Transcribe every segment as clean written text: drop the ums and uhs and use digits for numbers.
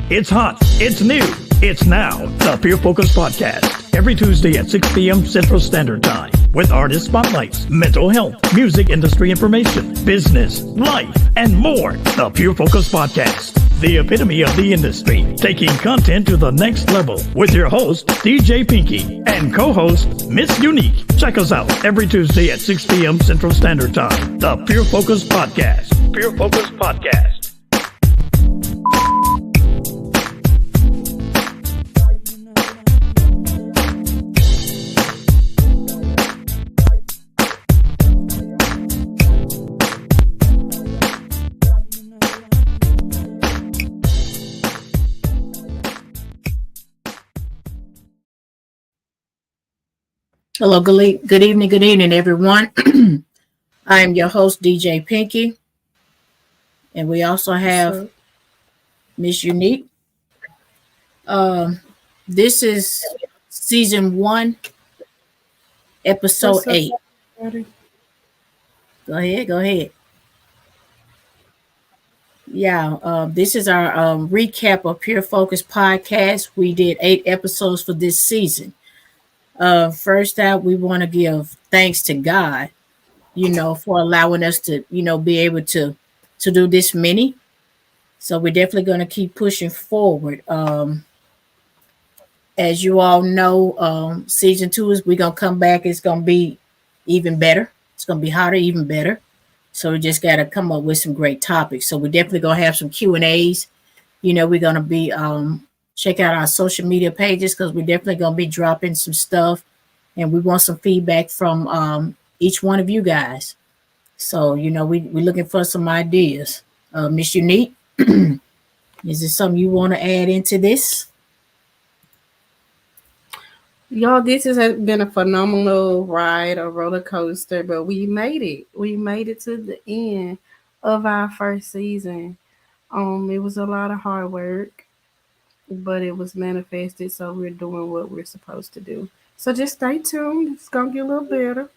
It's hot. It's new. It's now. The Pure Focus Podcast. Every Tuesday at 6 p.m. Central Standard Time. With artist spotlights, mental health, music industry information, business, life, and more. The Pure Focus Podcast. The epitome of the industry. Taking content to the next level. With your host, DJ Pinky. And co-host, Miss Unique. Check us out every Tuesday at 6 p.m. Central Standard Time. The Pure Focus Podcast. Pure Focus Podcast. Hello, good evening, everyone. I am your host, DJ Pinky, and we also have Miss Unique. This is season 1, episode 8. Go ahead. Yeah, this is our recap of Pure Focus podcast. We did 8 episodes for this season. First out, we want to give thanks to God, for allowing us to, be able to do this many. So we're definitely going to keep pushing forward. As you all know, season 2 is we're going to come back. It's going to be even better. It's going to be hotter, even better. So we just got to come up with some great topics. So we're definitely going to have some Q&As. We're going to be check out our social media pages because we're definitely going to be dropping some stuff, and we want some feedback from each one of you guys. So, we're looking for some ideas. Miss Unique, is there something you want to add into this? Y'all, this has been a phenomenal ride, a roller coaster, but we made it. We made it to the end of our first season. It was a lot of hard work, but it was manifested, so we're doing what we're supposed to do. So just stay tuned. It's going to get a little better.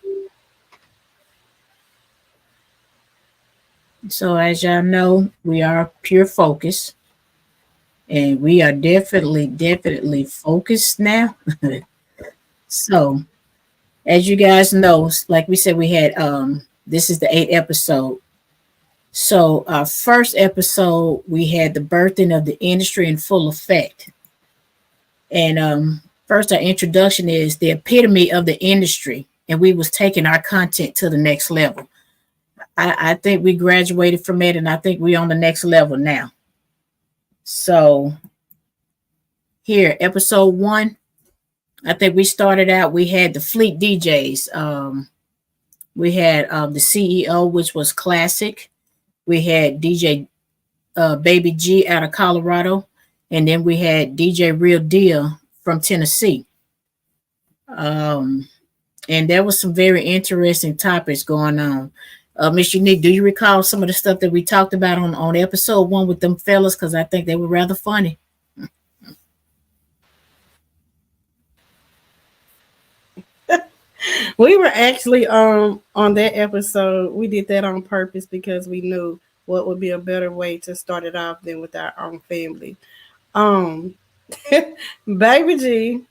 So as y'all know, we are Pure Focus, and we are definitely focused now. So as you guys know, like we said, we had this is the 8th episode. So our first episode, we had the birthing of the industry in full effect. And first, our introduction is the epitome of the industry, and we was taking our content to the next level. I think we graduated from it, and I think we're on the next level now. So here, episode 1, I think we started out, we had the Fleet DJs. We had the CEO, which was Classic. We had DJ Baby G out of Colorado. And then we had DJ Real Deal from Tennessee. And there was some very interesting topics going on. Miss Unique, do you recall some of the stuff that we talked about on episode 1 with them fellas? Because I think they were rather funny. We were actually on that episode. We did that on purpose because we knew what would be a better way to start it off than with our own family. Baby G,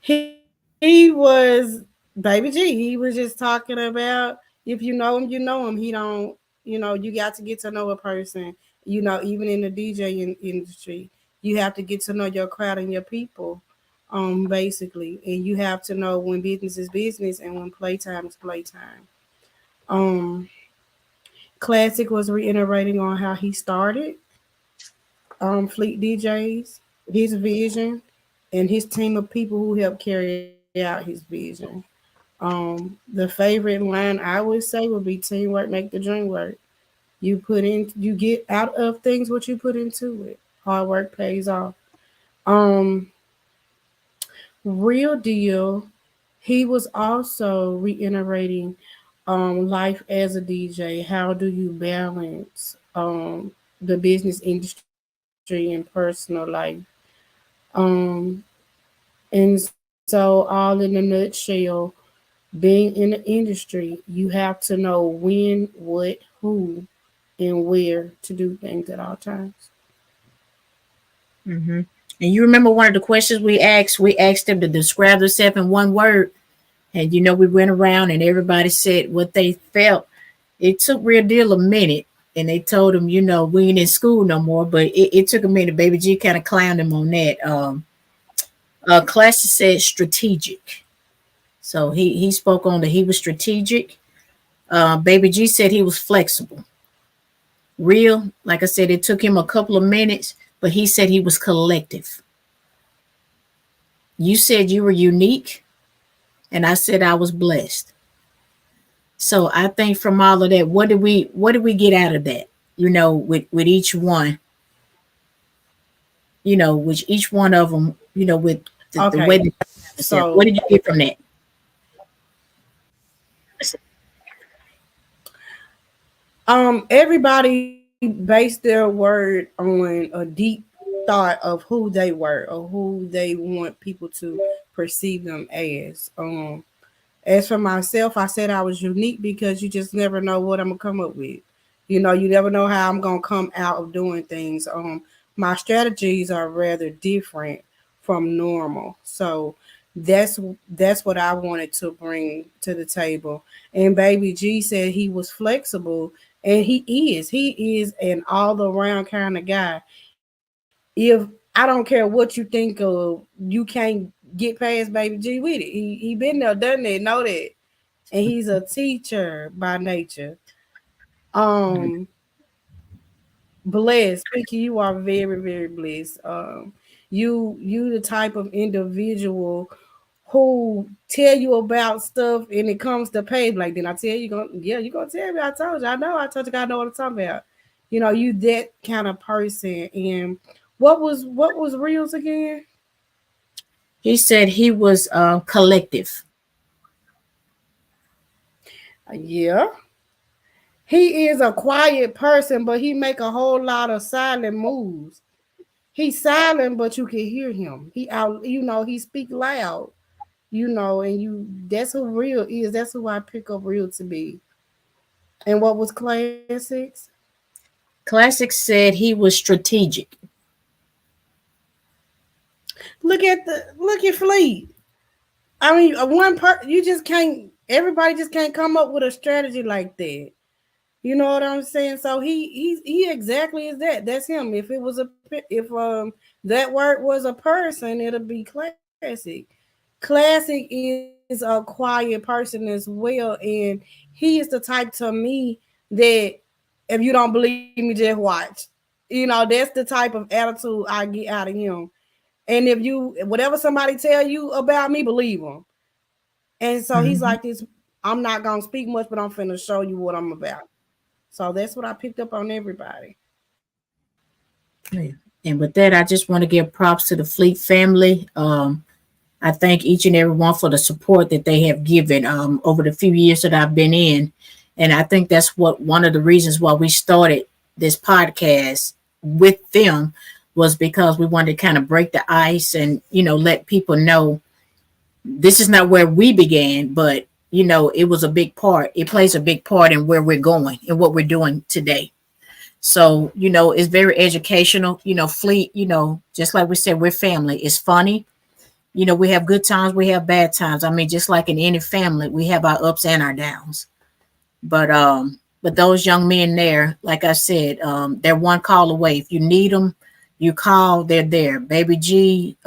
he was Baby G. He was just talking about if you know him, you know him. He don't, you got to get to know a person. Even in the DJ industry, you have to get to know your crowd and your people. Basically, and you have to know when business is business and when playtime is playtime. Classic was reiterating on how he started Fleet DJs, his vision, and his team of people who helped carry out his vision. The favorite line I would say would be teamwork make the dream work. You get out of things what you put into it. Hard work pays off. Real Deal, he was also reiterating life as a DJ. How do you balance the business industry and personal life? And so all in a nutshell, being in the industry, you have to know when, what, who, and where to do things at all times. Mm-hmm. And you remember one of the questions we asked? We asked them to describe themselves in one word. And we went around and everybody said what they felt. It took real deal a minute. And they told them, we ain't in school no more. But it took a minute. Baby G kind of clowned him on that. Classic said strategic. So he spoke on that he was strategic. Baby G said he was flexible. Real, like I said, it took him a couple of minutes, but he said he was collective. You said you were unique, and I said I was blessed. So I think from all of that, what did we get out of that? With each one, which each one of them, with the way Okay. that, what did you get from that? Everybody based their word on a deep thought of who they were or who they want people to perceive them as. As for myself, I said I was unique because you just never know what I'm gonna come up with. You never know how I'm gonna come out of doing things. My strategies are rather different from normal. So that's what I wanted to bring to the table. And Baby G said he was flexible, and he is. He is an all around kind of guy. If I don't care what you think of, you can't get past Baby G with it. He been there, done that, know that, and he's a teacher by nature. Um, Blessed. Pinky, you are very, very blessed. You the type of individual who tell you about stuff and it comes to pay. Like, then I tell you, you gonna tell me. I told you. I told you. I know what I'm talking about. You that kind of person. And what was reels again? He said he was collective. Yeah, he is a quiet person, but he make a whole lot of silent moves. He's silent, but you can hear him. He out, he speak loud, and that's who real is. That's who I pick up real to be. And what was classics? Classic said he was strategic. Look at Fleet. I mean, you just can't. Everybody just can't come up with a strategy like that. You know what I'm saying? So he exactly is that. That's him. If it was if that word was a person, it'll be classic. Classic is a quiet person as well, and he is the type to me that if you don't believe me, just watch. That's the type of attitude I get out of him. And if whatever somebody tell you about me, believe them. And so he's like this. I'm not gonna speak much, but I'm finna show you what I'm about. So that's what I picked up on everybody. And with that, I just want to give props to the Fleet family. I thank each and every one for the support that they have given over the few years that I've been in. And I think that's one of the reasons why we started this podcast with them, was because we wanted to kind of break the ice and, let people know this is not where we began, but, it was a big part. It plays a big part in where we're going and what we're doing today. So, it's very educational. Fleet, just like we said, we're family. It's funny. We have good times, we have bad times. I mean, just like in any family, we have our ups and our downs. But those young men there, like I said, they're one call away. If you need them, you call, they're there. Baby G,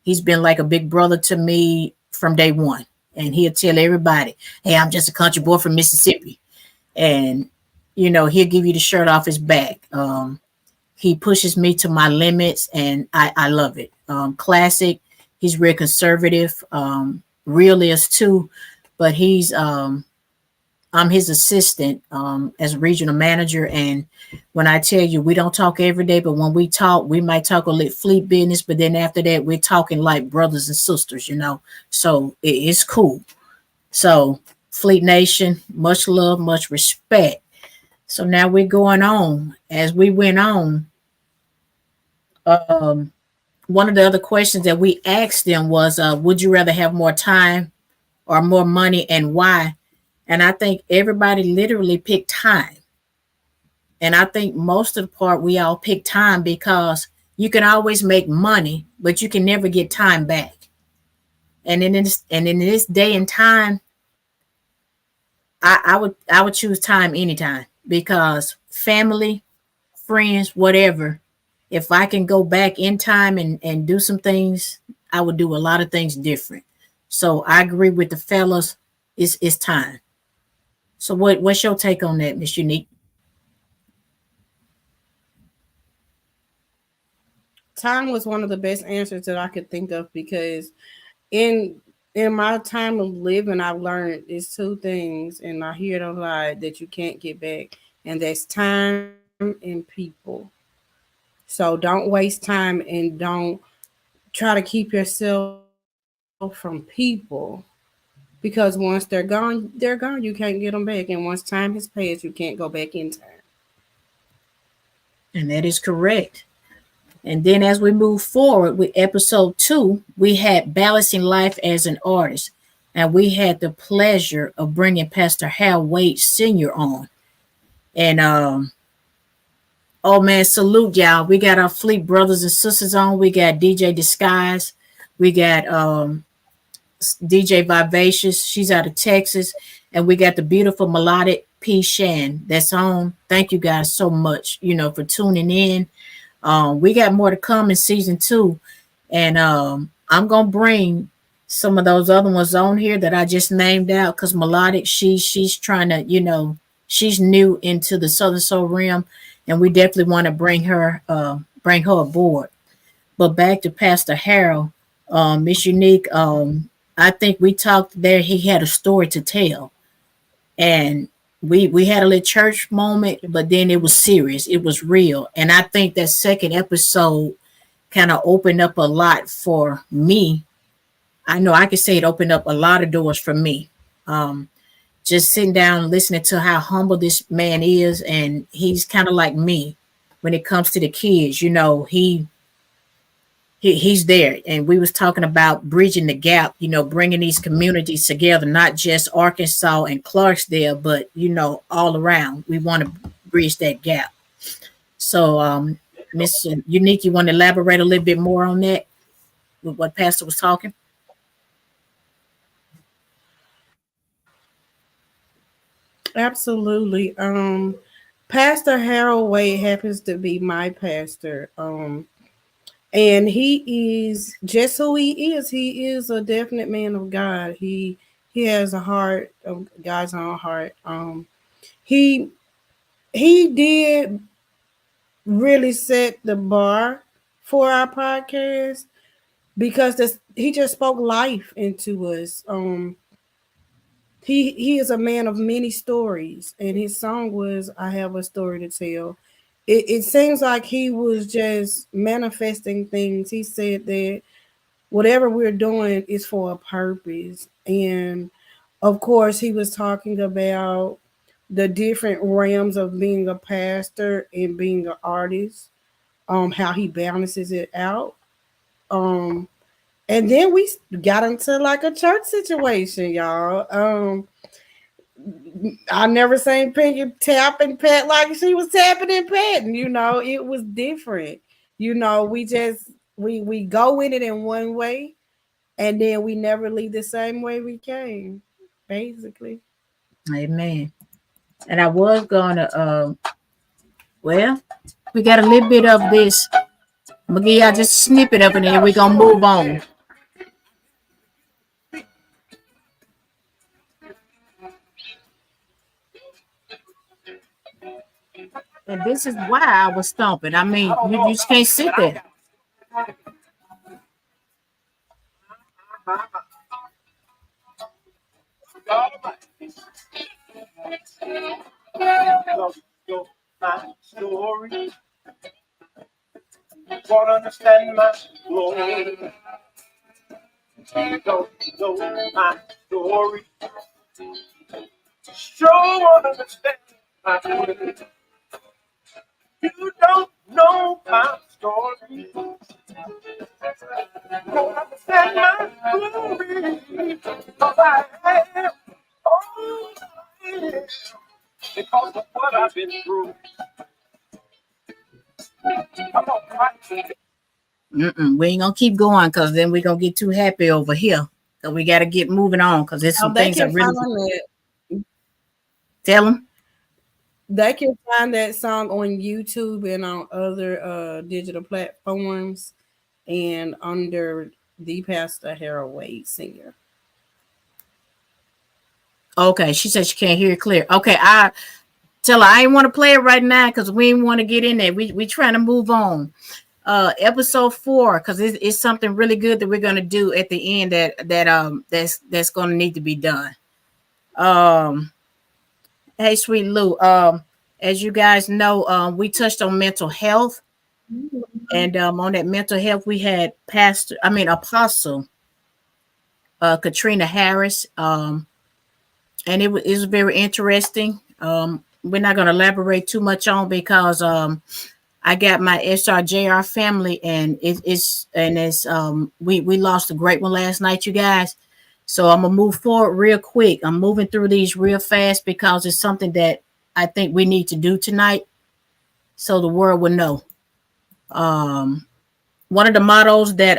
he's been like a big brother to me from day one. And he'll tell everybody, hey, I'm just a country boy from Mississippi. And, he'll give you the shirt off his back. He pushes me to my limits, and I love it. Classic. He's real conservative. Real is too, but I'm his assistant as regional manager. And when I tell you, we don't talk every day, but when we talk, we might talk a little Fleet business, but then after that, we're talking like brothers and sisters, so it's cool. So Fleet Nation, much love, much respect. So now we're going on. As we went on, one of the other questions that we asked them was, would you rather have more time or more money, and why? And I think everybody literally picked time. And I think most of the part we all picked time because You can always make money, but you can never get time back. And in this day and time, I would choose time anytime, because family, friends, whatever, if I can go back in time and do some things, I would do a lot of things different. So I agree with the fellas. It's time. So what's your take on that, Miss Unique? Time was one of the best answers that I could think of, because in in my time of living, I've learned it's two things, and I hear it a lot, that you can't get back, and that's time and people. So don't waste time, and don't try to keep yourself from people, because once they're gone. You can't get them back, and once time has passed, you can't go back in time. And that is correct. And then as we move forward with episode 2, we had balancing life as an artist. And we had the pleasure of bringing Pastor Hal Wade Sr. on. And oh man, salute y'all. We got our Fleet brothers and sisters on. We got DJ Disguise. We got DJ Vivacious. She's out of Texas. And we got the beautiful melodic P. Shan that's on. Thank you guys so much, for tuning in. We got more to come in season 2. And I'm gonna bring some of those other ones on here that I just named out, because melodic, she's trying to, she's new into the Southern Soul realm, and we definitely want to bring her aboard. But back to Pastor Harold, Miss Unique, I think we talked there. He had a story to tell, and we had a little church moment, but then it was serious. It was real, and I think that second episode kind of opened up a lot for me. I know I could say it opened up a lot of doors for me. Just sitting down and listening to how humble this man is, and he's kind of like me when it comes to the kids. He's there, and we was talking about bridging the gap, bringing these communities together, not just Arkansas and Clarksdale, but all around. We want to bridge that gap. So Miss Unique, you want to elaborate a little bit more on that with what Pastor was talking? Absolutely. Pastor Harold Wade happens to be my pastor. And he is just who he is. He is a definite man of God. He has a heart of God's own heart. He he did really set the bar for our podcast, because he just spoke life into us. He is a man of many stories, and his song was "I Have a Story to Tell." It seems like he was just manifesting things. He said that whatever we're doing is for a purpose. And of course, he was talking about the different realms of being a pastor and being an artist, how he balances it out. Um, and then we got into like a church situation, y'all. I never seen Pinky tap and pat like she was tapping and patting. It was different. We just we go in it in one way, and then we never leave the same way we came, basically. Amen. And I was gonna, well, we got a little bit of this. I'm gonna give y'all just a snippet of it, and then we're gonna move on. And this is why I was stomping. I mean, you just can't sit there. My story, wanna understand my glory. Don't know my story, sure wanna understand my story. You don't know my story, don't understand my glory. Cause I have, oh, yeah, because of what I've been through. Come on, right? We ain't gonna keep going because then we're gonna get too happy over here. So we got to get moving on because there's some They things I can really find that. tell them. They can find that song on YouTube and on other digital platforms and under the Pastor Harold Wade singer. Okay, she said she can't hear it clear. Okay, I tell her I ain't want to play it right now because we ain't want to get in there. We trying to move on. Episode 4 because it's something really good that we're gonna do at the end that's gonna need to be done. Hey, sweet Lou. As you guys know, we touched on mental health, and on that mental health, we had Apostle Katrina Harris. And it was very interesting. We're not going to elaborate too much on because I got my SRJR family, and we lost a great one last night, you guys. So I'm gonna move forward real quick. I'm moving through these real fast because it's something that I think we need to do tonight, so the world will know. One of the mottos that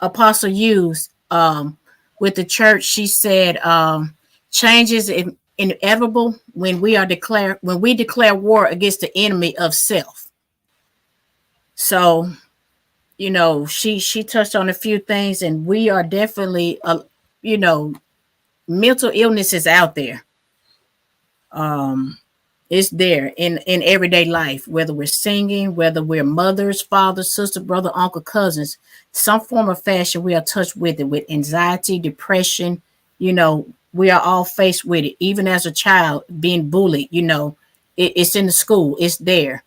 Apostle used with the church, she said, "Change is inevitable when we declare war against the enemy of self." So, she touched on a few things, and we are definitely, mental illness is out there. It's there in everyday life, whether we're singing, whether we're mothers, fathers, sister, brother, uncle, cousins, some form of fashion, we are touched with it, with anxiety, depression. We are all faced with it. Even as a child being bullied, it's in the school, it's there.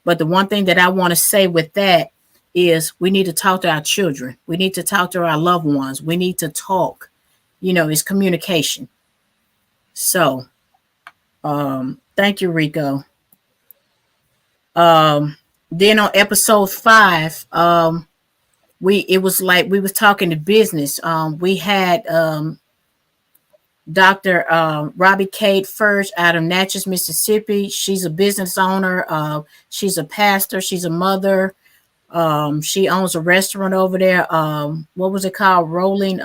But the one thing that I want to say with that is we need to talk to our children. We need to talk to our loved ones. We need to talk. It's communication. So, thank you, Rico. Then on episode 5, it was like we was talking to business. We had Dr. Robbie Kate Furge out of Natchez, Mississippi. She's a business owner. She's a pastor. She's a mother. She owns a restaurant over there. What was it called? Rolling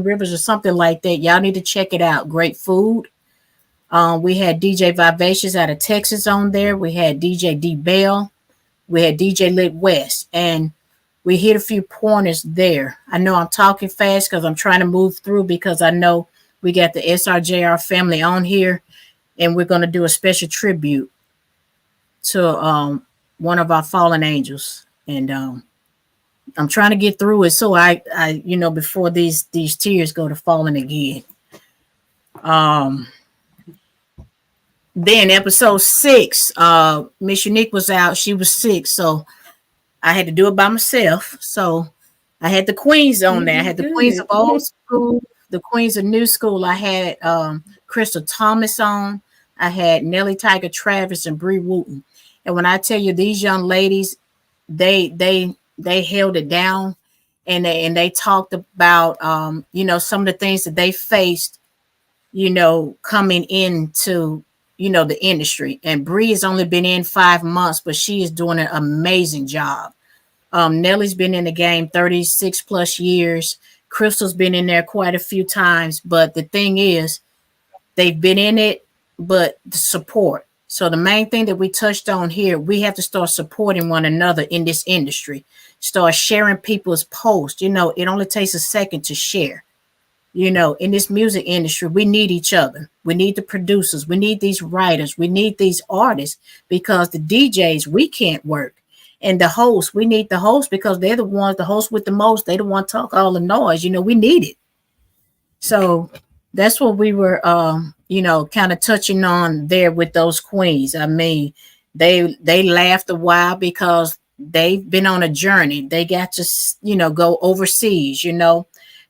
Rivers or something like that. Y'all need to check it out. Great food. We had DJ Vivacious out of Texas on there. We had DJ D Bell. We had DJ Lit West. And we hit a few pointers there. I know I'm talking fast because I'm trying to move through because I know we got the SRJR family on here, and we're going to do a special tribute to one of our fallen angels. And I'm trying to get through it so I before these tears go to falling again. Then episode 6, Miss Unique was out. She was sick, so I had to do it by myself. So I had the queens on there. I had the queens of old school, the queens of new school. I had Crystal Thomas on. I had Nellie Tiger Travis and Bree Wooten. And when I tell you these young ladies, they held it down, and they talked about some of the things that they faced, coming into the industry. And Bree has only been in 5 months, but she is doing an amazing job. Nellie's been in the game 36 plus years. Crystal's been in there quite a few times, but the thing is, they've been in it, but the support. So the main thing that we touched on here, we have to start supporting one another in this industry. Start sharing people's posts. It only takes a second to share. In this music industry, we need each other. We need the producers. We need these writers. We need these artists, because the DJs, we can't work. And the hosts, we need the hosts because they're the hosts with the most. They the one talk all the noise. We need it. So that's what we were, kind of touching on there with those queens. I mean, they laughed a while because they've been on a journey. They got to, go overseas.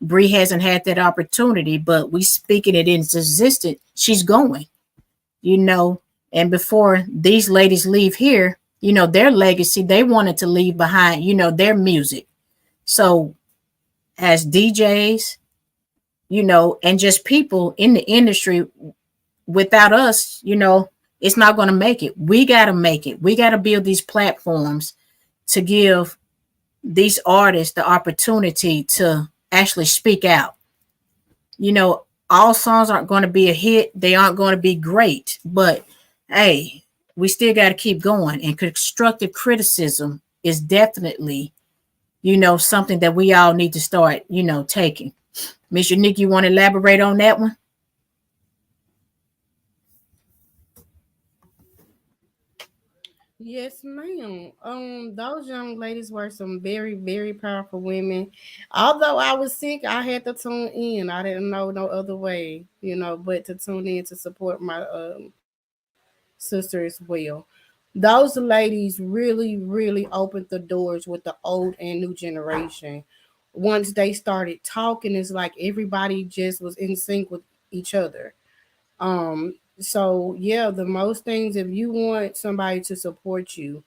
Bree hasn't had that opportunity, but we speaking it into existence. She's going, and before these ladies leave here, their legacy, they wanted to leave behind, their music. So as DJs, and just people in the industry, without us, it's not going to make it. We got to make it. We got to build these platforms to give these artists the opportunity to actually speak out. You know, all songs aren't going to be a hit. They aren't going to be great, but hey, we still got to keep going. And constructive criticism is definitely, something that we all need to start, taking. Miss Unique, you want to elaborate on that one? Yes, ma'am. Those young ladies were some very, very powerful women. Although I was sick, I had to tune in. I didn't know no other way, but to tune in to support my sister as well. Those ladies really, really opened the doors with the old and new generation. Once they started talking, it's like everybody just was in sync with each other. So yeah, the most things, if you want somebody to support you,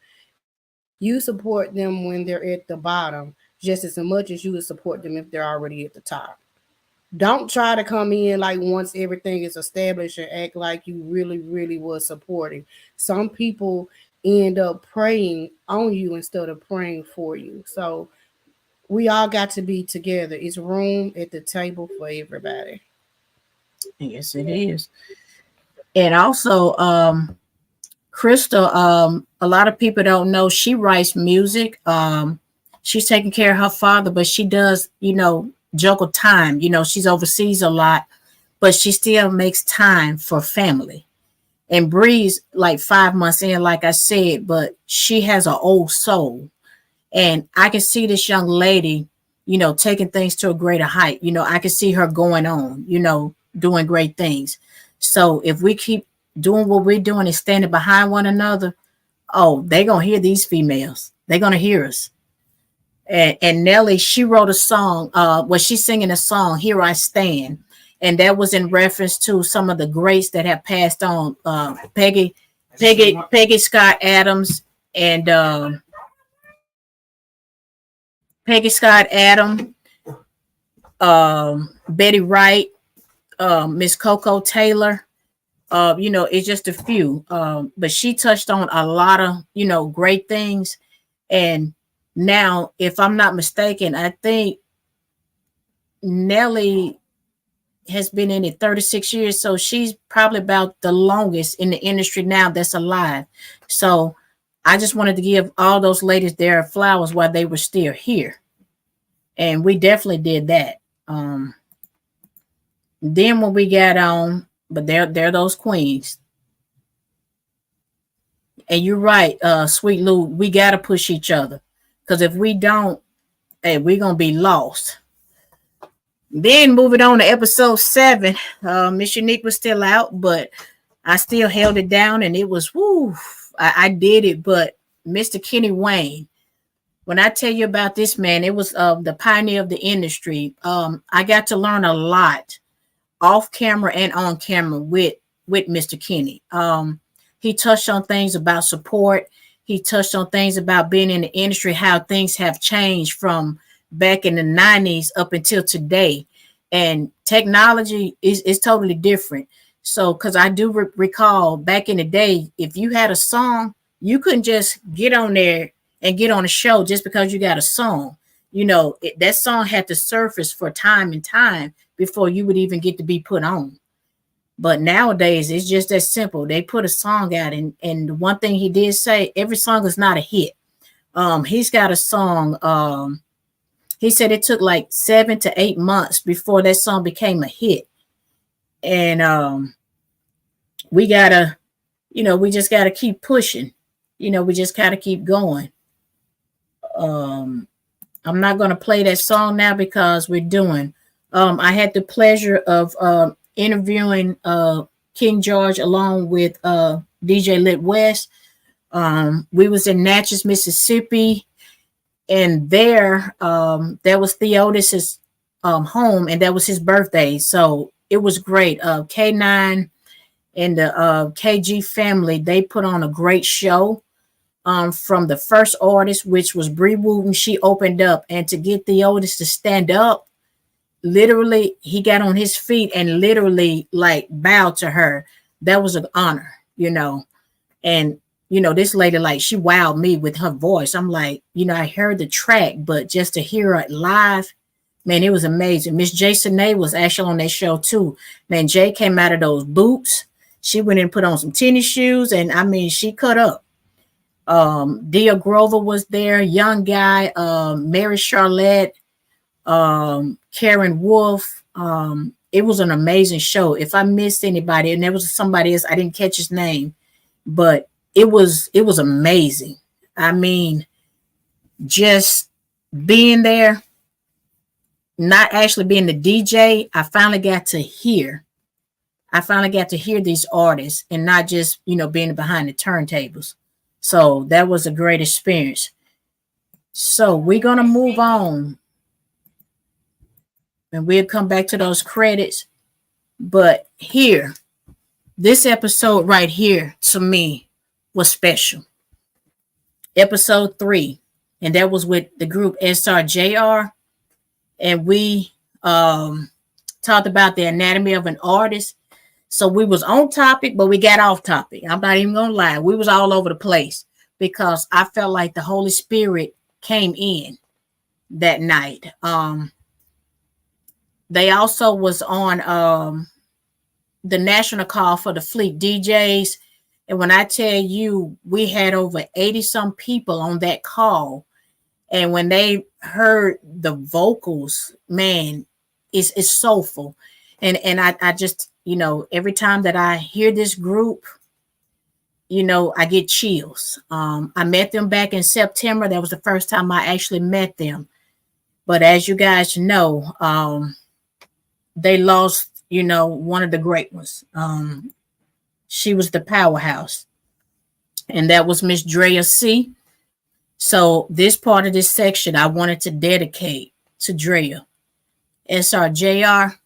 you support them when they're at the bottom just as much as you would support them if they're already at the top. Don't try to come in like once everything is established and act like you really, really was supporting. Some people end up preying on you instead of praying for you. So we all got to be together. It's room at the table for everybody. Yes, it is. And also, Crystal, a lot of people don't know she writes music. She's taking care of her father, but she does, juggle time. She's overseas a lot, but she still makes time for family. And Bree's like 5 months in, like I said, but she has an old soul. And I can see this young lady, taking things to a greater height. I can see her going on, doing great things. So if we keep doing what we're doing and standing behind one another, oh, they're going to hear these females. They're going to hear us. And Nelly, she wrote a song, she's singing a song, Here I Stand. And that was in reference to some of the greats that have passed on, Peggy Scott Adams and Peggy Scott Adams, Betty Wright, Miss Coco Taylor. It's just a few. But she touched on a lot of, great things. And now, if I'm not mistaken, I think Nelly has been in it 36 years. So she's probably about the longest in the industry now that's alive. So I just wanted to give all those ladies their flowers while they were still here. And we definitely did that. Then when we got on, but they're those queens. And you're right, Sweet Lou, we got to push each other. Because if we don't, hey, we're going to be lost. Then moving on to episode 7, Miss Unique was still out, but I still held it down, and it was, woo, I did it. But Mr. Kenny Wayne, when I tell you about this man, it was the pioneer of the industry. I got to learn a lot off camera and on camera with Mr. Kenny. He touched on things about support. He touched on things about being in the industry, how things have changed from back in the 90s up until today. And technology is totally different. So, because I do recall back in the day, if you had a song, you couldn't just get on there and get on a show just because you got a song. That song had to surface for time and time before you would even get to be put on. But nowadays, it's just that simple. They put a song out, and one thing he did say, every song is not a hit. He's got a song. He said it took like 7 to 8 months before that song became a hit. And we gotta, we just gotta keep pushing. We just gotta keep going. I'm not gonna play that song now because we're doing. I had the pleasure of interviewing King George along with DJ Lit West. We was in Natchez, Mississippi. And there was Theodis's home, and that was his birthday. So it was great. K9 and the KG family, they put on a great show. From the first artist, which was Bree Wooten, she opened up. And to get Theodis to stand up, literally, he got on his feet and literally like bowed to her. That was an honor, And This lady, like, she wowed me with her voice. I'm like, I heard the track, but just to hear it live, man, it was amazing. Miss Jason A was actually on that show too. Man, Jay came out of those boots. She went and put on some tennis shoes, and I mean, she cut up. Dia Grover was there, young guy, Mary Charlotte, Karen Wolf. It was an amazing show. If I missed anybody, and there was somebody else, I didn't catch his name, but it was amazing. I mean, just being there, not actually being the DJ, I finally got to hear these artists and not just, being behind the turntables. So that was a great experience. So we're going to move on and we'll come back to those credits. But here, this episode right here to me was special. Episode 3, and that was with the group SRJR. And we talked about the anatomy of an artist. So we was on topic, but we got off topic. I'm not even going to lie. We was all over the place because I felt like the Holy Spirit came in that night. They also was on the national call for the Fleet DJs. And when I tell you, we had over 80 some people on that call. And when they heard the vocals, man, it's soulful. And I just, every time that I hear this group, I get chills. I met them back in September. That was the first time I actually met them. But as you guys know, they lost, one of the great ones. She was the powerhouse. And that was Miss Drea C. So this part of this section, I wanted to dedicate to Drea. SRJR,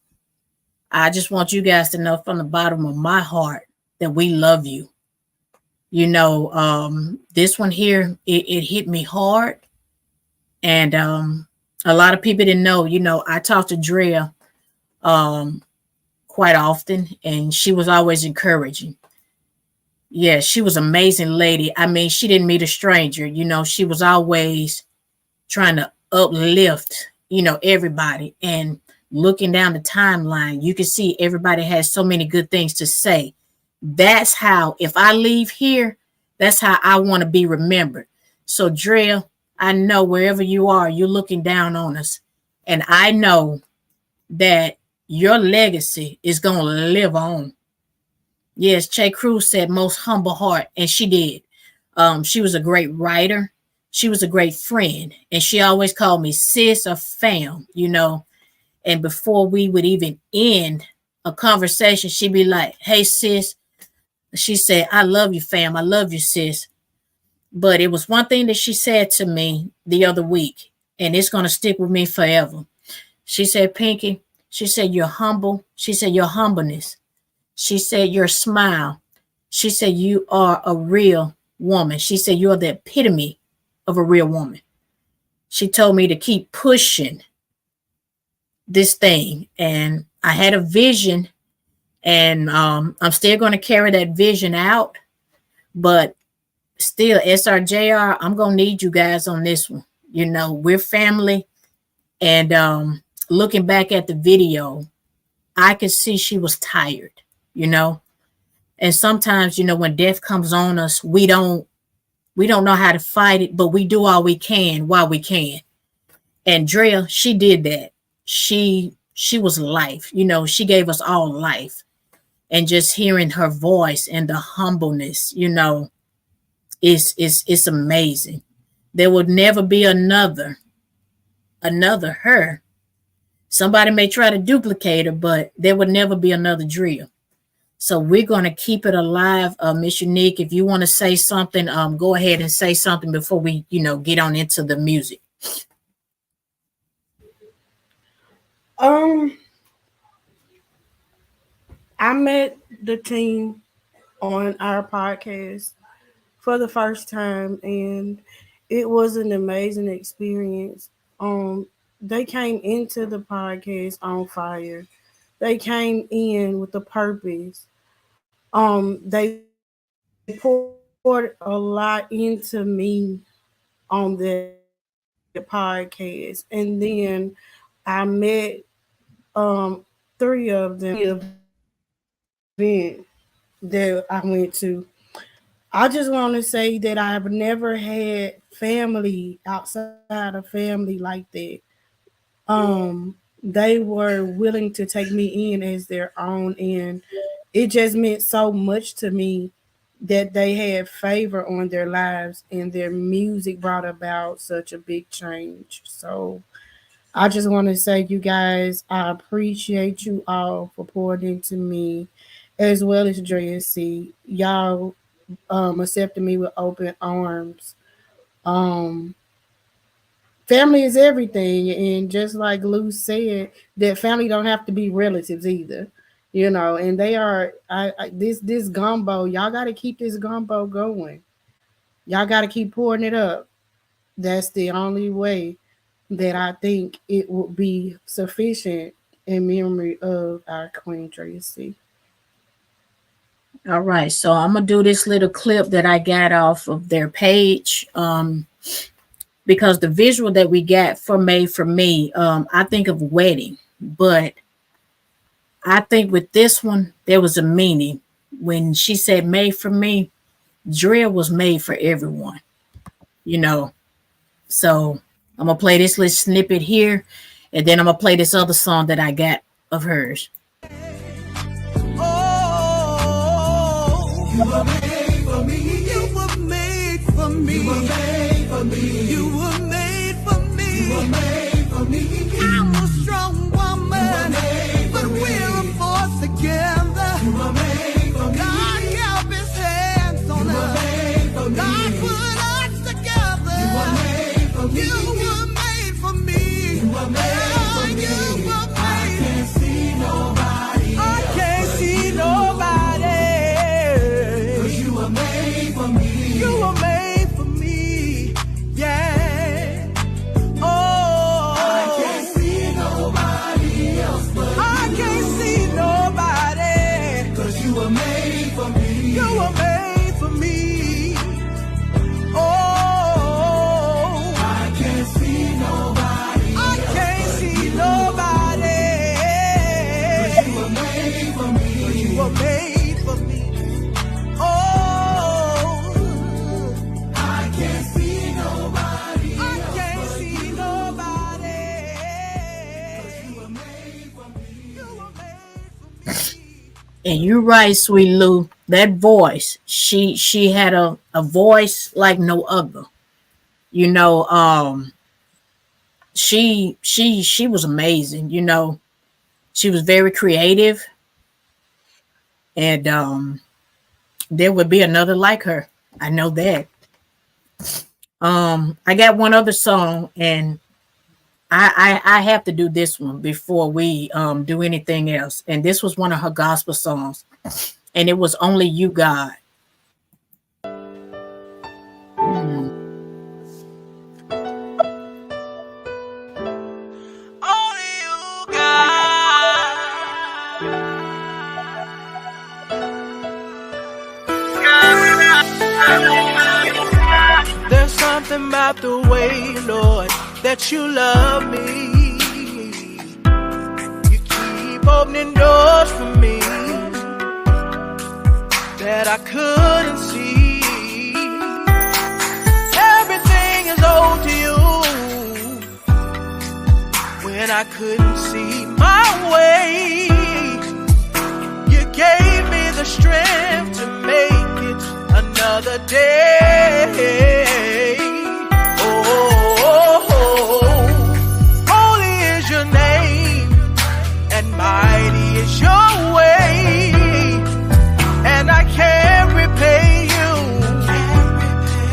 I just want you guys to know from the bottom of my heart that we love you. This one here, it hit me hard. And a lot of people didn't know, I talked to Drea quite often, and she was always encouraging. Yeah, she was an amazing lady. I mean, she didn't meet a stranger. She was always trying to uplift, everybody. And looking down the timeline, you can see everybody has so many good things to say. That's how, if I leave here, that's how I want to be remembered. So, Drea, I know wherever you are, you're looking down on us. And I know that your legacy is going to live on. Yes, Che Cruz said most humble heart, and she did. She was a great writer. She was a great friend, and she always called me sis or fam, And before we would even end a conversation, she'd be like, hey, sis. She said, I love you, fam. I love you, sis. But it was one thing that she said to me the other week, and it's going to stick with me forever. She said, Pinky, she said, you're humble. She said, your humbleness. She said, your smile. She said, you are a real woman. She said, you're the epitome of a real woman. She told me to keep pushing this thing. And I had a vision, and I'm still going to carry that vision out. But still, SRJR, I'm going to need you guys on this one. We're family. And looking back at the video, I could see she was tired. And sometimes, when death comes on us, we don't know how to fight it, but we do all we can while we can. And Drea, she did that. She was life. She gave us all life. And just hearing her voice and the humbleness, it's amazing. There would never be another her. Somebody may try to duplicate her, but there would never be another Drea. So we're going to keep it alive. Miss Unique, if you want to say something, go ahead and say something before we, get on into the music. I met the team on our podcast for the first time, and it was an amazing experience. They came into the podcast on fire. They came in with a purpose. They poured poured a lot into me on the podcast, and then I met three of them event that I went to. I just want to say that I've never had family outside of family like that. They were willing to take me in as their own, and it just meant so much to me that they had favor on their lives and their music brought about such a big change. So I just want to say, you guys, I appreciate you all for pouring into me, as well as JSC. Y'all accepted me with open arms. Um, Family is everything, and just like Lou said, that family don't have to be relatives either, and they are. This gumbo, y'all got to keep this gumbo going. Y'all got to keep pouring it up. That's the only way that I think it will be sufficient in memory of our Queen Tracy. All right, so I'm gonna do this little clip that I got off of their page, because the visual that we got for Made for Me, I think of wedding, but I think with this one there was a meaning when she said "made for me." Drill was made for everyone, So I'm gonna play this little snippet here, and then I'm gonna play this other song that I got of hers. You were made for me. You were made for me. You were made for me. You were made for me. You were made for me. I'm a strong woman, but we're a force together. You were made for me. God help His hands on us. God put us together. You were made for me. You were made for me. You were made for me. I can't see nobody. I can't see nobody. You were made for me, yeah. Oh, I can't see nobody else but I can't see nobody. 'Cause you were made for me. You were made for me. Oh, I can't see nobody. I can't see nobody. 'Cause you were made for me. You were made for me. And you're right, sweet Lou. That voice, she had a voice like no other. She was amazing. She was very creative, and there would be another like her. I know that. I got one other song, and I have to do this one before we do anything else. And this was one of her gospel songs, and it was Only You, God. Only you, God. There's something about the way, Lord, that you love me. You keep opening doors for me that I couldn't see. Everything is owed to you when I couldn't see my way. You gave me the strength to make it another day. Holy is your name, and mighty is your way, and I can't repay you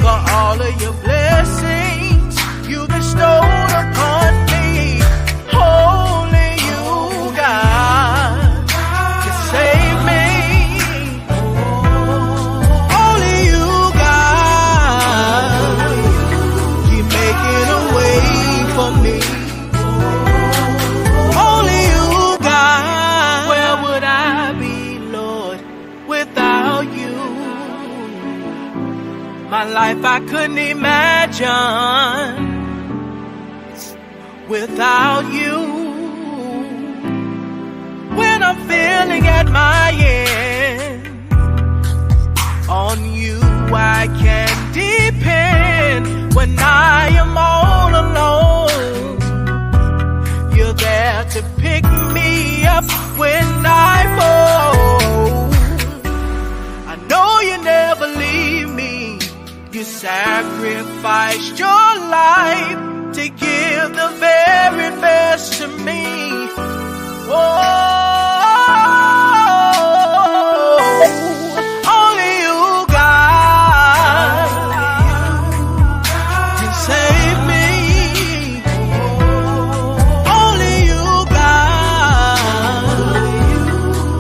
for all of your blessings you bestowed upon me. Only you, God, can save me. Only you, God. My life I couldn't imagine without you. When I'm feeling at my end, on you I can depend. When I am all alone, you're there to pick me up when I fall. I know you never leave me. You sacrificed your life to give the very best to me. Only you, God, can save me. Only you, God,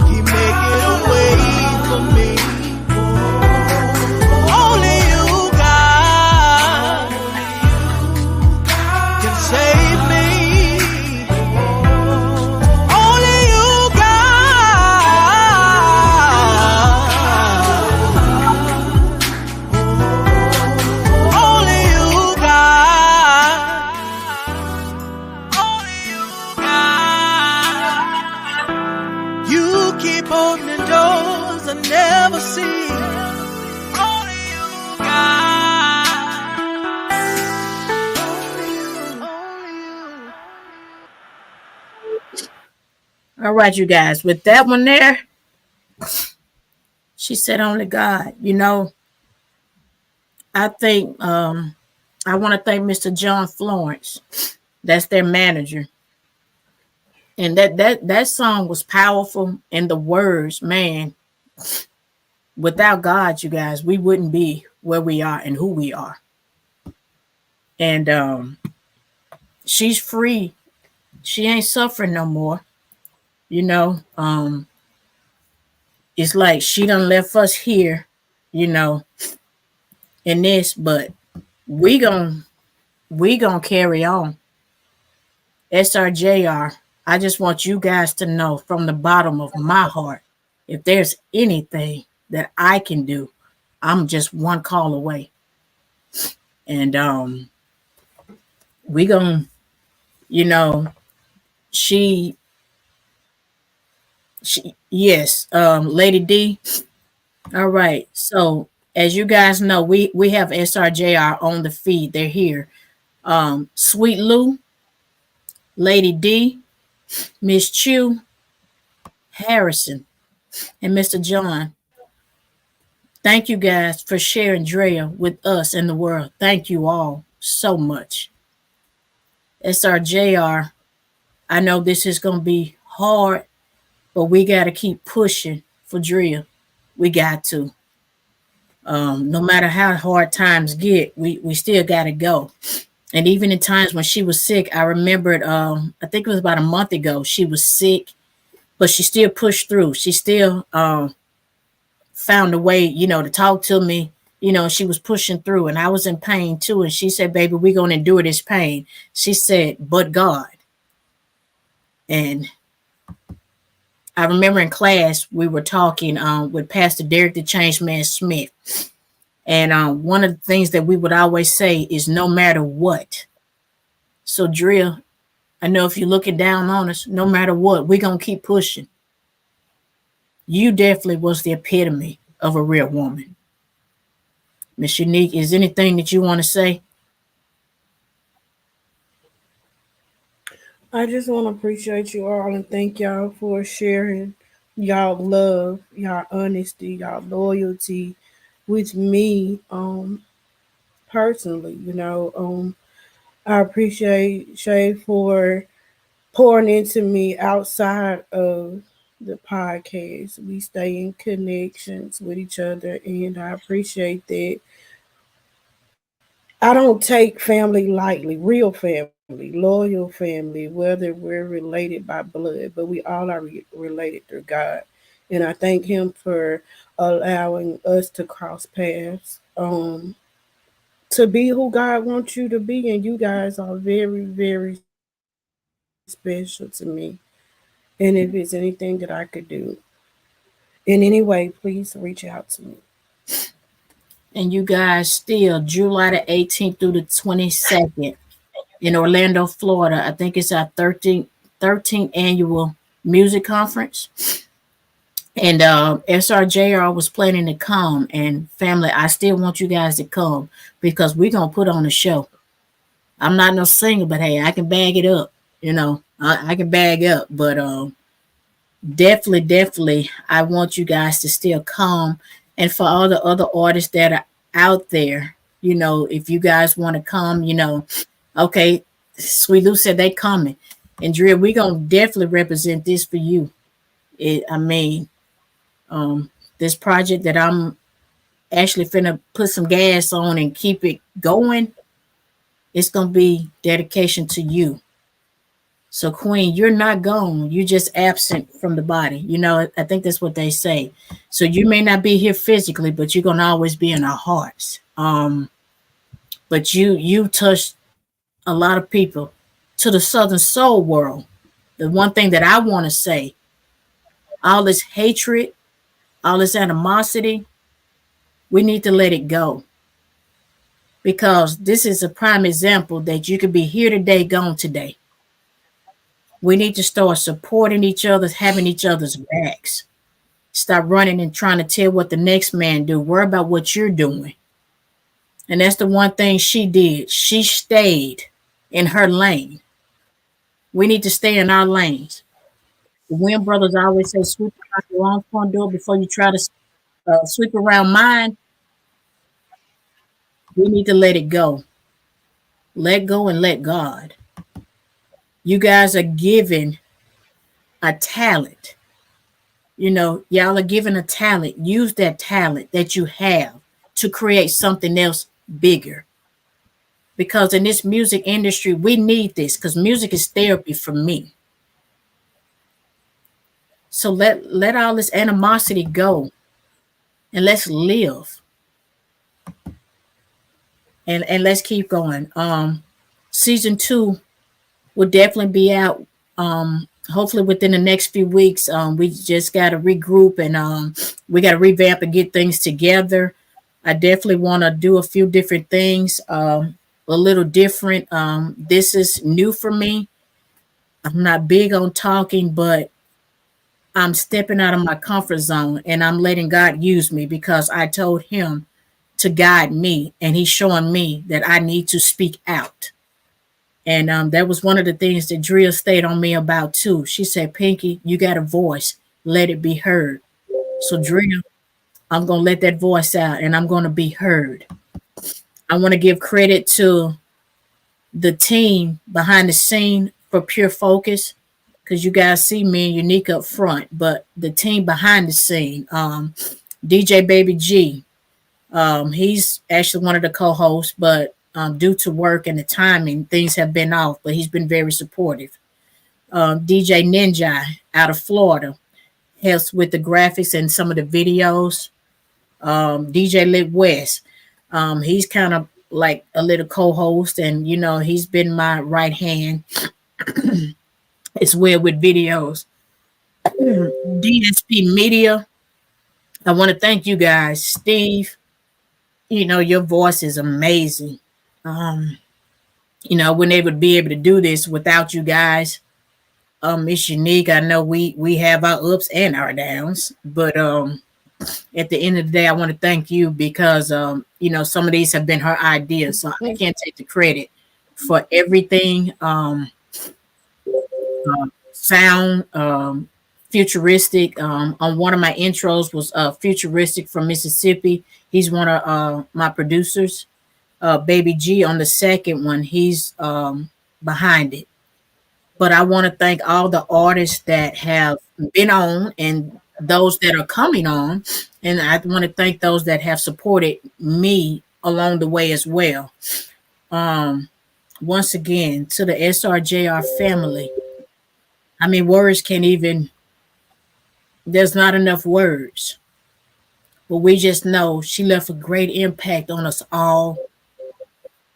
can make it a way for me. Only you, God, can save me. Only you, God. Only you, God. Only you, God. You keep opening doors I never see. Only you, God. Only you. All right, you guys. With that one there, she said only God. You know, I think I want to thank Mr. John Florence. That's their manager. And that song was powerful, and the words, man, without God, you guys, we wouldn't be where we are and who we are. And she's free. She ain't suffering no more. You know, it's like she done left us here, you know, in this, but we gon' we gonna carry on. SRJR, I just want you guys to know from the bottom of my heart, if there's anything that I can do, I'm just one call away. And we gonna, you know, she yes, Lady D. All right. So as you guys know, we have SRJR on the feed. They're here. Sweet Lou, Lady D, Miss Chew, Harrison, and Mr. John. Thank you guys for sharing Drea with us and the world. Thank you all so much. SRJR, I know this is going to be hard, but we got to keep pushing for Drea. We got to. No matter how hard times get, we still got to go. And even in times when she was sick, I remembered, I think it was about a month ago, she was sick, but she still pushed through. She still found a way, you know, to talk to me. You know, she was pushing through, and I was in pain too. And she said, baby, we're going to endure this pain. She said, but God. And I remember in class, we were talking with Pastor Derek the Changeman Smith. And one of the things that we would always say is no matter what. So, Drea, I know if you're looking down on us, no matter what, we're going to keep pushing. You definitely was the epitome of a real woman. Miss Unique, is anything that you want to say? I just want to appreciate you all and thank y'all for sharing y'all love, y'all honesty, y'all loyalty with me personally. You know, I appreciate Shay for pouring into me outside of the podcast. We stay in connections with each other, and I appreciate that. I don't take family lightly, real family, loyal family, whether we're related by blood, but we all are related through God. And I thank Him for allowing us to cross paths, to be who God wants you to be. And you guys are very, very special to me. And if there's anything that I could do in any way, please reach out to me. and you guys still July the 18th through the 22nd in Orlando, Florida. I think it's our 13th annual music conference. And SRJR was planning to come. And family, I still want you guys to come because we're going to put on a show. I'm not no singer, but hey, I can bag it up. You know, I can bag up. But definitely, I want you guys to still come. And for all the other artists that are out there, you know, if you guys want to come, you know, okay, Sweet Lou said they coming. And Drea, we're going to definitely represent this for you. This project that I'm actually finna put some gas on and keep it going, it's going to be dedication to you. So Queen, you're not gone. You're just absent from the body. You know, I think that's what they say. So you may not be here physically, but you're going to always be in our hearts. But you touched a lot of people to the Southern Soul world. The one thing that I want to say, all this hatred, all this animosity, we need to let it go. Because this is a prime example that you could be here today, gone today. We need to start supporting each other, having each other's backs. Stop running and trying to tell what the next man do. Worry about what you're doing. And that's the one thing she did. She stayed in her lane. We need to stay in our lanes. The Wynn brothers always say, sweep around your own front door before you try to sweep around mine. We need to let it go. Let go and let God. You guys are given a talent. You know, y'all are given a talent. Use that talent that you have to create something else bigger. Because in this music industry, we need this because music is therapy for me. So let all this animosity go and let's live. And let's keep going. Season 2 will definitely be out. Hopefully within the next few weeks. We just got to regroup and we got to revamp and get things together. I definitely want to do a few different things, a little different. This is new for me. I'm not big on talking, but I'm stepping out of my comfort zone and I'm letting God use me because I told him to guide me and he's showing me that I need to speak out. And that was one of the things that Drea stayed on me about too. She said, Pinky, you got a voice. Let it be heard. So Drea, I'm going to let that voice out and I'm going to be heard. I want to give credit to the team behind the scene for Pure Focus because you guys see me and Unique up front, but the team behind the scene, DJ Baby G, he's actually one of the co-hosts, but due to work and the timing, things have been off, but he's been very supportive. DJ Ninja out of Florida helps with the graphics and some of the videos. DJ Lit West, he's kind of like a little co-host and, you know, he's been my right hand as well with videos. DSP Media, I want to thank you guys. Steve, you know, your voice is amazing. You know, I wouldn't be able to do this without you guys. It's unique. I know we have our ups and our downs, but at the end of the day, I want to thank you because you know, some of these have been her ideas, so I can't take the credit for everything. Sound futuristic. On one of my intros was Futuristic from Mississippi. He's one of my producers. Baby G on the second one, he's behind it. But I want to thank all the artists that have been on and those that are coming on. And I want to thank those that have supported me along the way as well. Once again, to the SRJR family, I mean, words can't even, there's not enough words. But we just know she left a great impact on us all.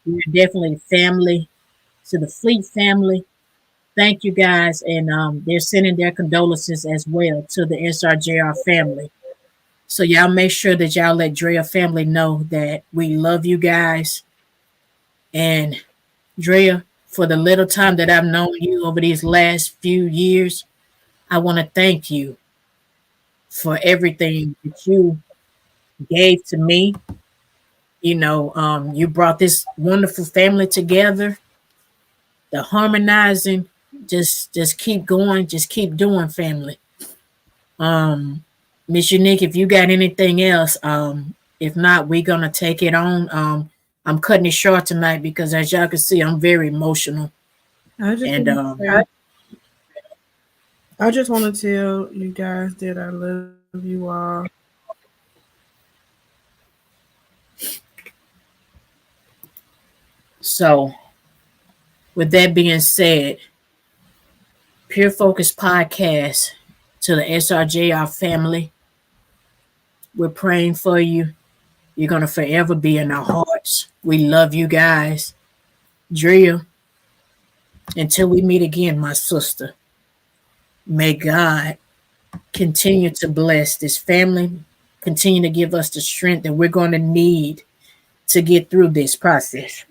We're definitely family. To the Fleet family, thank you guys. And they're sending their condolences as well to the SRJR family. So y'all make sure that y'all let Drea family know that we love you guys. And Drea, for the little time that I've known you over these last few years, I want to thank you for everything that you gave to me. You know, you brought this wonderful family together. The harmonizing, just keep going, just keep doing, family. Miss Unique, if you got anything else, if not, we're gonna take it on. I'm cutting it short tonight because, as y'all can see, I'm very emotional. I just want to tell you guys that I love you all. So, with that being said, Pure Focus Podcast, to the SRJR family, we're praying for you. You're going to forever be in our hearts. We love you guys. Drea, until we meet again, my sister, may God continue to bless this family, continue to give us the strength that we're going to need to get through this process.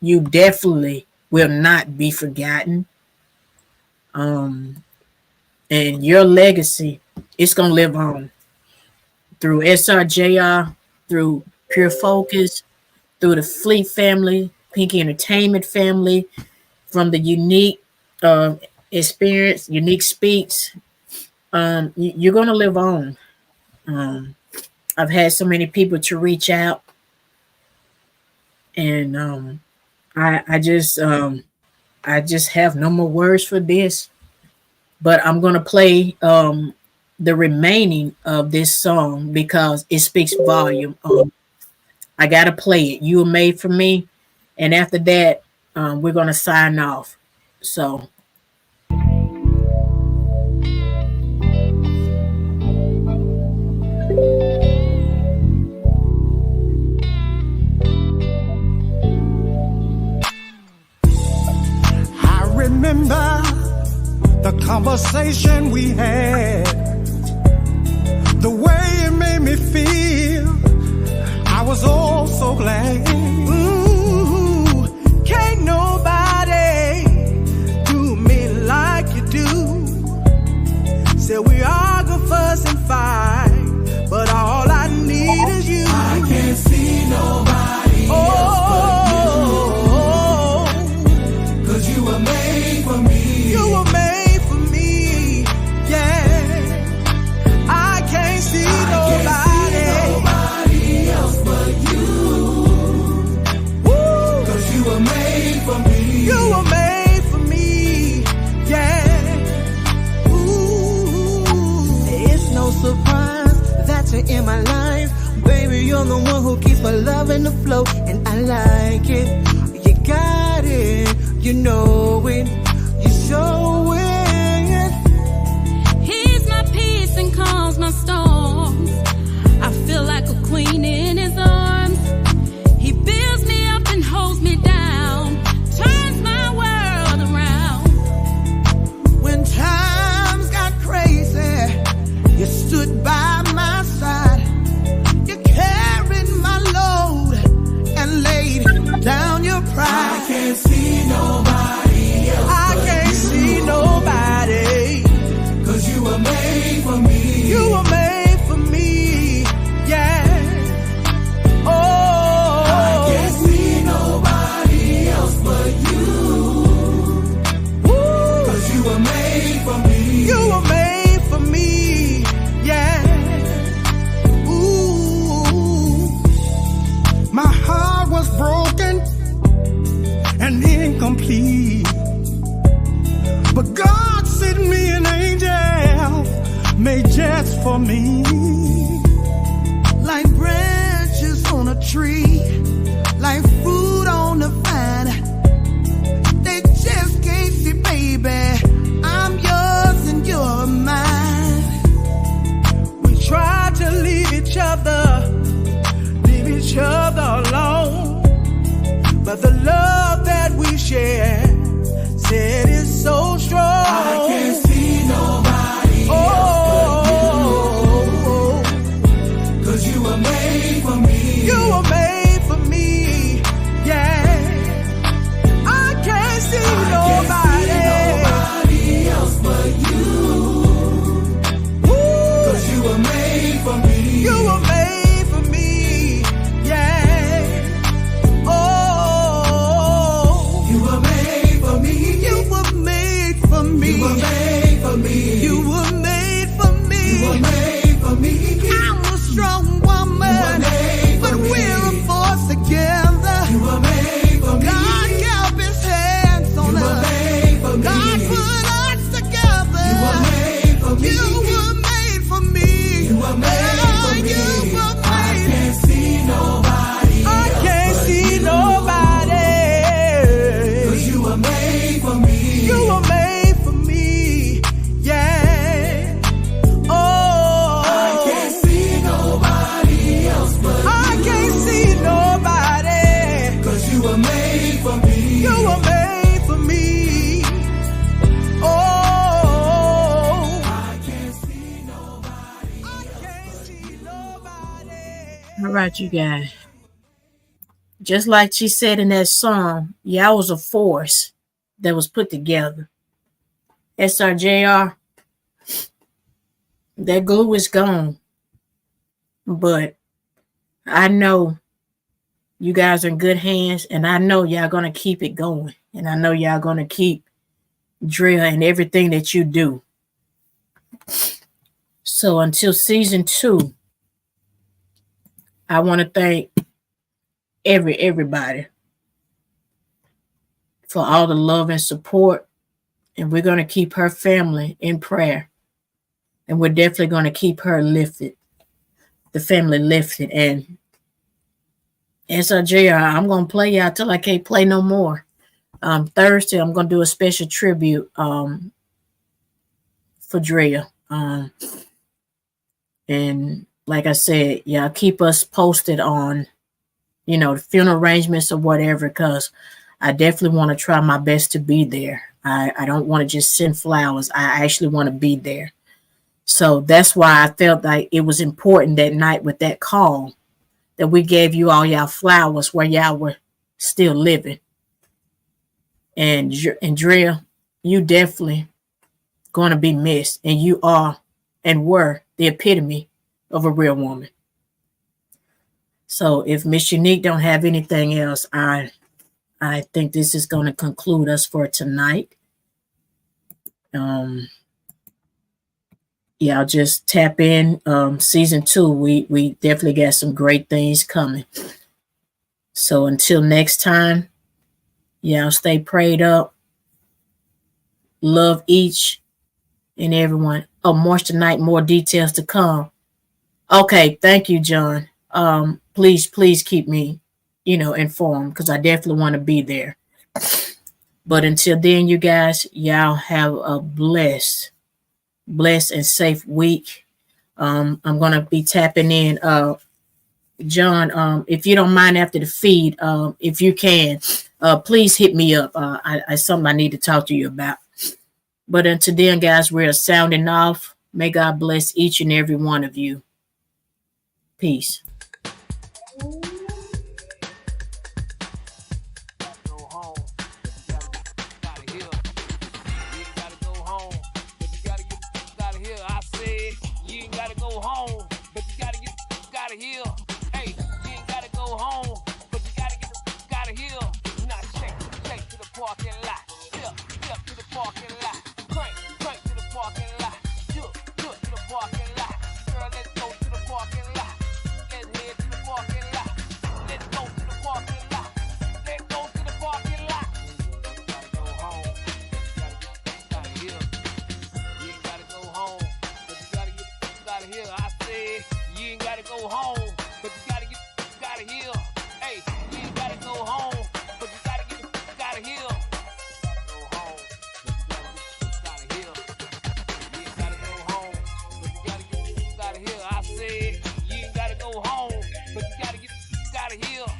You definitely will not be forgotten. And your legacy is going to live on through SRJR, through Pure Focus, through the Fleet family, Pinky Entertainment family, from the Unique Experience, Unique Speaks. You're going to live on. I've had so many people to reach out, and I just have no more words for this. But I'm going to play the remaining of this song because it speaks volume. I got to play it. You Were Made for Me. And after that, we're going to sign off. So. I remember the conversation we had, the way it made me feel. I was all so glad. Ooh, can't nobody do me like you do. Said we argue, fuss, and fight, but all I need is you. I can't see nobody else but you. 'Cause you were made for me. You were made for me, yeah. I can't see nobody else but you. Woo. 'Cause you were made for me. You were made for me, yeah. Ooh. It's no surprise that you're in my life. Baby, you're the one who keeps my love in the flow, and I like it. You got it, you know it, you show it. He's my peace and calms my storms. I feel like a queen in his arms. He builds me up and holds me down, turns my world around. When times got crazy, you stood by my side. You carried my load and laid down your pride. I can't see nobody else. I can't see nobody. 'Cause you were made for me. You were made for me, yeah. Oh, I can't see nobody else but you. Woo. 'Cause you were made for me. You were made for me, yeah. Ooh. My heart was broken and incomplete, but God sent me an angel made just for me. Like branches on a tree, like fruit on the vine. They just can't see, baby, I'm yours and you're mine. We try to leave each other alone, but the love that we share said it's so strong. I can't see nobody else but you. right, you guys. Just like she said in that song, y'all was a force that was put together. SRJR, that glue is gone. But I know you guys are in good hands, and I know y'all going to keep it going. And I know y'all going to keep Drea and everything that you do. So until season 2, I want to thank everybody for all the love and support. And we're going to keep her family in prayer. And we're definitely going to keep her lifted, the family lifted. And SRJR, I'm going to play y'all till I can't play no more. Thursday, I'm going to do a special tribute for Drea. And like I said, y'all keep us posted on, the funeral arrangements or whatever, because I definitely want to try my best to be there. I don't want to just send flowers. I actually want to be there. So that's why I felt like it was important that night with that call that we gave you all y'all flowers while y'all were still living. And Drea, you definitely going to be missed. And you are and were the epitome of a real woman. So if Miss Unique don't have anything else, I think this is going to conclude us for tonight. I'll just tap in. Season 2, we definitely got some great things coming. So until next time, y'all stay prayed up. Love each and everyone. Oh, March tonight, more details to come. Okay, thank you, John. Please keep me, informed, because I definitely want to be there. But until then, you guys, y'all have a blessed and safe week. I'm gonna be tapping in. John, if you don't mind after the feed, if you can, please hit me up. I something I need to talk to you about. But until then, guys, we're sounding off. May God bless each and every one of you. Peace. Here.